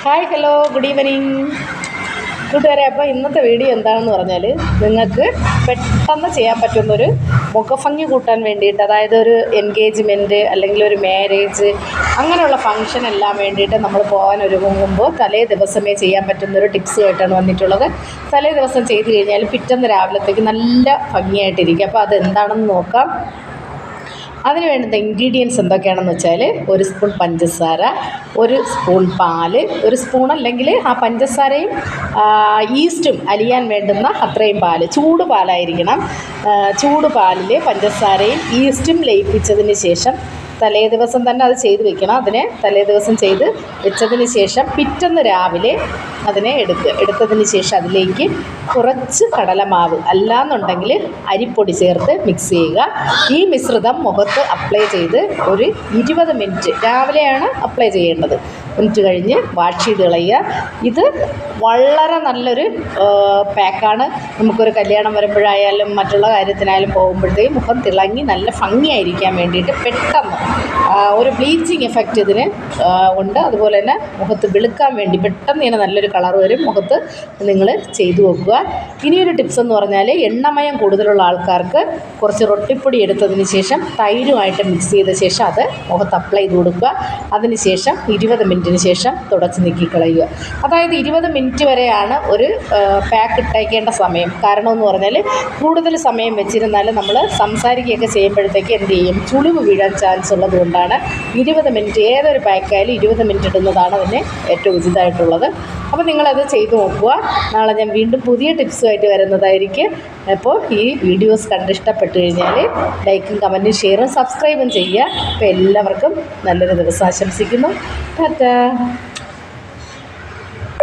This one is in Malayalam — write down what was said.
ഹായ് ഹലോ ഗുഡ് ഈവനിങ് കൂട്ടുകാരെ. അപ്പോൾ ഇന്നത്തെ വീഡിയോ എന്താണെന്ന് പറഞ്ഞാൽ നിങ്ങൾക്ക് പെട്ടെന്ന് ചെയ്യാൻ പറ്റുന്നൊരു മുഖഭംഗി കൂട്ടാൻ വേണ്ടിയിട്ട്, അതായത് ഒരു എൻഗേജ്മെൻറ്റ് അല്ലെങ്കിൽ ഒരു മാരേജ് അങ്ങനെയുള്ള ഫംഗ്ഷൻ എല്ലാം വേണ്ടിയിട്ട് നമ്മൾ പോകാൻ ഒരുങ്ങുമ്പോൾ തലേ ദിവസമേ ചെയ്യാൻ പറ്റുന്നൊരു ടിപ്സുമായിട്ടാണ് വന്നിട്ടുള്ളത്. തലേ ദിവസം ചെയ്ത് കഴിഞ്ഞാൽ പിറ്റേന്ന് രാവിലത്തേക്ക് നല്ല ഭംഗിയായിട്ടിരിക്കും. അപ്പോൾ അതെന്താണെന്ന് നോക്കാം. അതിന് വേണ്ടുന്ന ഇൻഗ്രീഡിയൻസ് എന്തൊക്കെയാണെന്ന് വെച്ചാൽ, ഒരു സ്പൂൺ പഞ്ചസാര, ഒരു സ്പൂൺ പാല്, ഒരു സ്പൂൺ അല്ലെങ്കിൽ ആ പഞ്ചസാരയും ഈസ്റ്റും അലിയാൻ വേണ്ടുന്ന അത്രയും പാല്, ചൂട് പാലായിരിക്കണം. ചൂട് പാലിൽ പഞ്ചസാരയും ഈസ്റ്റും ലയിപ്പിച്ചതിന് ശേഷം തലേ ദിവസം തന്നെ അത് ചെയ്ത് വെക്കണം. അതിനെ തലേ ദിവസം ചെയ്ത് വെച്ചതിന് ശേഷം പിറ്റേന്ന് രാവിലെ അതിനെ എടുത്തതിന് ശേഷം അതിലേക്ക് കുറച്ച് കടലമാവ് അല്ലാന്നുണ്ടെങ്കിൽ അരിപ്പൊടി ചേർത്ത് മിക്സ് ചെയ്യുക. ഈ മിശ്രിതം മുഖത്ത് അപ്ലൈ ചെയ്ത് ഒരു 20 മിനിറ്റ്, രാവിലെയാണ് അപ്ലൈ ചെയ്യേണ്ടത്, മിനിറ്റ് കഴിഞ്ഞ് വാഷ് ചെയ്ത് കളയുക. ഇത് വളരെ നല്ലൊരു പാക്കാണ്. നമുക്കൊരു കല്യാണം വരുമ്പോഴായാലും മറ്റുള്ള കാര്യത്തിനായാലും പോകുമ്പോഴത്തേക്കും മുഖം തിളങ്ങി നല്ല ഭംഗിയായിരിക്കാൻ വേണ്ടിയിട്ട് പെട്ടെന്ന് ഒരു ബ്ലീച്ചിങ് എഫക്റ്റ് ഇതിന് ഉണ്ട്. അതുപോലെ തന്നെ മുഖത്ത് വെളുക്കാൻ വേണ്ടി പെട്ടെന്ന് ഇങ്ങനെ നല്ലൊരു കളർ വരും മുഖത്ത്. നിങ്ങൾ ചെയ്തു നോക്കുക. ഇനിയൊരു ടിപ്സ് എന്ന് പറഞ്ഞാൽ, എണ്ണമയം കൂടുതലുള്ള ആൾക്കാർക്ക് കുറച്ച് റൊട്ടിപ്പൊടി എടുത്തതിന് ശേഷം തൈരുമായിട്ട് മിക്സ് ചെയ്ത ശേഷം അത് മുഖത്ത് അപ്ലൈ ചെയ്ത് കൊടുക്കുക. അതിന് ശേഷം 20 മിനിറ്റിന് ശേഷം തുടച്ച് നീക്കിക്കളയുക. അതായത് 20 മിനിറ്റ് വരെയാണ് ഒരു പാക്ക് ഇട്ടേക്കേണ്ട സമയം. കാരണം എന്ന് പറഞ്ഞാൽ, കൂടുതൽ സമയം വെച്ചിരുന്നാൽ നമ്മൾ സംസാരിക്കുകയൊക്കെ ചെയ്യുമ്പോഴത്തേക്ക് എന്ത് ചെയ്യും, ചുളിവ് വീഴാൻ ചാൻസ് ഉള്ളത് കൊണ്ടാണ് 20 മിനിറ്റ്, ഏതൊരു പാക്കായാലും 20 മിനിറ്റ് ഇടുന്നതാണ് അതിന് ഏറ്റവും ഉചിതമായിട്ടുള്ളത്. അപ്പോൾ നിങ്ങളത് ചെയ്തു നോക്കുക. നാളെ ഞാൻ വീണ്ടും പുതിയ ടിപ്സുമായിട്ട് വരുന്നതായിരിക്കും. അപ്പോൾ ഈ വീഡിയോസ് കണ്ടിഷ്ടപ്പെട്ട് കഴിഞ്ഞാൽ ലൈക്കും കമൻറ്റും ഷെയറും സബ്സ്ക്രൈബും ചെയ്യുക. അപ്പോൾ എല്ലാവർക്കും നല്ലൊരു ദിവസം ആശംസിക്കുന്നു. ടാറ്റാ.